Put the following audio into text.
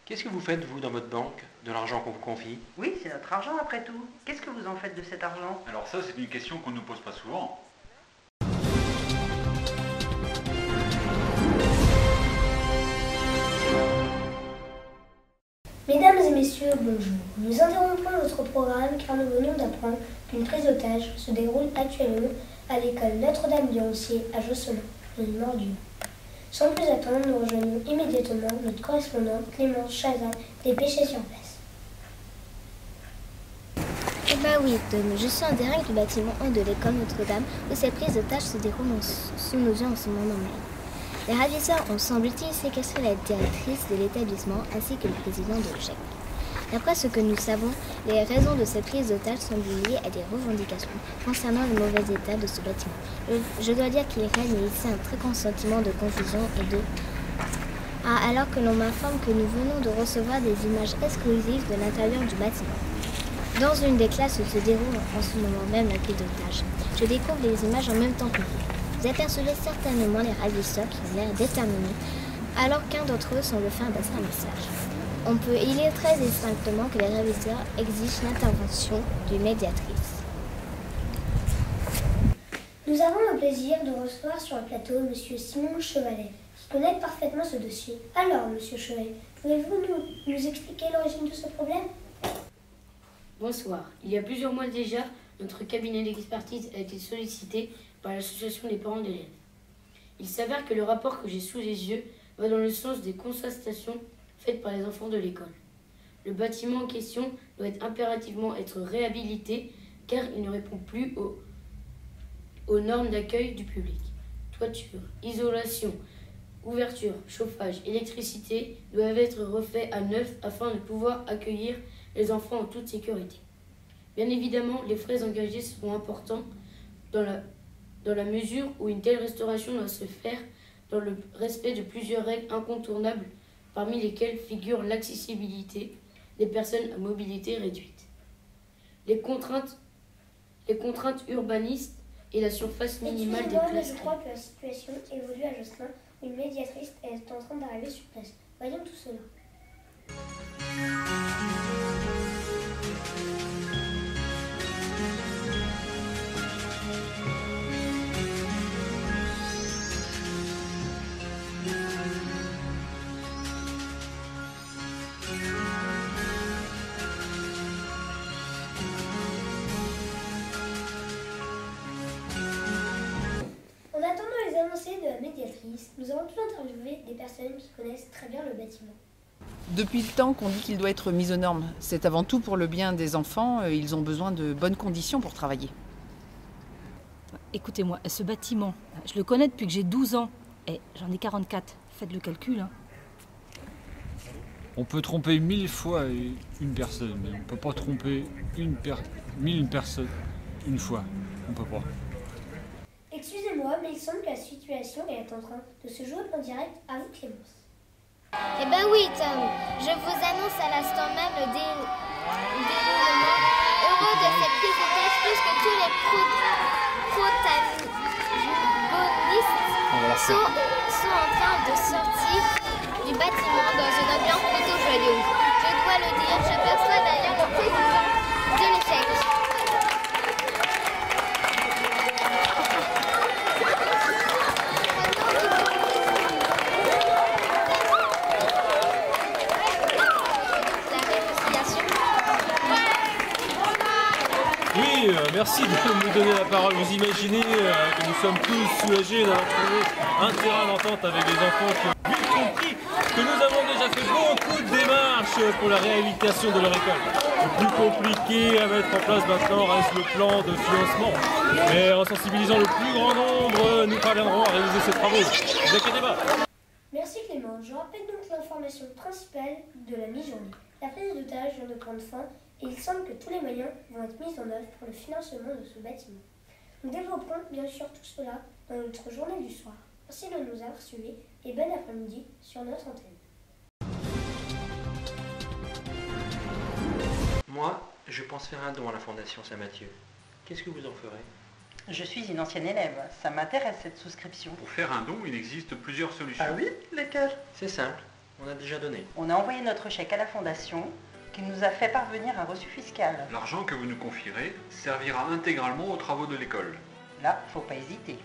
Qu'est-ce que vous faites, vous, dans votre banque, de l'argent qu'on vous confie? Oui, c'est notre argent après tout. Qu'est-ce que vous en faites de cet argent? Alors ça, c'est une question qu'on ne nous pose pas souvent. Mesdames et messieurs, bonjour. Nous interrompons notre programme car nous venons d'apprendre qu'une prise d'otage se déroule actuellement à l'école Notre-Dame-du-Roncier à Josselin, dans le Morbihan. Sans plus attendre, nous rejoignons immédiatement notre correspondante Clémence Chazal, dépêchée sur place. Eh ben oui, Tom, je suis en direct du bâtiment 1 de l'école Notre-Dame où cette prise d'otage se déroule sous nos yeux en ce moment même. Les ravisseurs ont, semble-t-il, séquestré la directrice de l'établissement ainsi que le président de l'EGEC. D'après ce que nous savons, les raisons de cette prise d'otage semblent liées à des revendications concernant le mauvais état de ce bâtiment. Je dois dire qu'il règne ici un très grand sentiment de confusion et de... alors que l'on m'informe que nous venons de recevoir des images exclusives de l'intérieur du bâtiment. Dans une des classes où se déroule en ce moment même la prise d'otage, je découvre les images en même temps que vous. Vous apercevez certainement les ravisseurs qui ont l'air déterminés, alors qu'un d'entre eux semble faire passer un message. On peut y lire très distinctement que les ravisseurs exigent l'intervention d'une médiatrice. Nous avons le plaisir de recevoir sur le plateau M. Simon Chevalet, qui connaît parfaitement ce dossier. Alors, M. Chevalet, pouvez-vous nous expliquer l'origine de ce problème? Bonsoir. Il y a plusieurs mois déjà, notre cabinet d'expertise a été sollicité par l'association des parents d'élèves. Il s'avère que le rapport que j'ai sous les yeux va dans le sens des constatations faites par les enfants de l'école. Le bâtiment en question doit impérativement être réhabilité car il ne répond plus aux normes d'accueil du public. Toiture, isolation, ouverture, chauffage, électricité doivent être refaits à neuf afin de pouvoir accueillir les enfants en toute sécurité. Bien évidemment, les frais engagés seront importants dans la mesure où une telle restauration doit se faire dans le respect de plusieurs règles incontournables, parmi lesquelles figure l'accessibilité des personnes à mobilité réduite, les contraintes urbanistes et la surface minimale des places. Je crois que la situation évolue à Josselin, où une médiatrice est en train d'arriver sur place. Voyons tout cela. En attendant les avancées de la médiatrice, nous avons pu interviewer des personnes qui connaissent très bien le bâtiment. Depuis le temps qu'on dit qu'il doit être mis aux normes, c'est avant tout pour le bien des enfants, ils ont besoin de bonnes conditions pour travailler. Écoutez-moi, ce bâtiment, je le connais depuis que j'ai 12 ans, et j'en ai 44, faites le calcul. On peut tromper 1000 fois une personne, mais on ne peut pas tromper 1000 personnes une fois. On peut pas. Excusez-moi, mais il semble que la situation est en train de se jouer en direct à vous, Clémence. Eh ben oui, Tom, je vous annonce à l'instant même le déroulement heureux de cette prise d'otage puisque tous les protagonistes sont en train de sortir du bâtiment dans une ambiance plutôt joyeuse. Je dois le dire, je perçois d'ailleurs le président de l'EGEC. Oui, merci de me donner la parole. Vous imaginez que nous sommes tous soulagés d'avoir trouvé un terrain d'entente avec les enfants qui ont vite compris que nous avons déjà fait beaucoup de démarches pour la réhabilitation de leur école. Le plus compliqué à mettre en place maintenant reste le plan de financement. Mais en sensibilisant le plus grand nombre, nous parviendrons à réaliser ces travaux. Ne vous inquiétez pas. Merci Clément. Je rappelle donc l'information principale de la mi-journée. La prise d'otage vient de prendre fin et il semble que tous les moyens vont être mis en œuvre pour le financement de ce bâtiment. Nous développerons bien sûr tout cela dans notre journée du soir. Merci de nous avoir suivis et bon après-midi sur notre antenne. Moi, je pense faire un don à la Fondation Saint-Mathieu. Qu'est-ce que vous en ferez? Je suis une ancienne élève. Ça m'intéresse cette souscription. Pour faire un don, il existe plusieurs solutions. Ah oui? Lesquelles? C'est simple. On a déjà donné. On a envoyé notre chèque à la fondation qui nous a fait parvenir un reçu fiscal. L'argent que vous nous confierez servira intégralement aux travaux de l'école. Là, faut pas hésiter.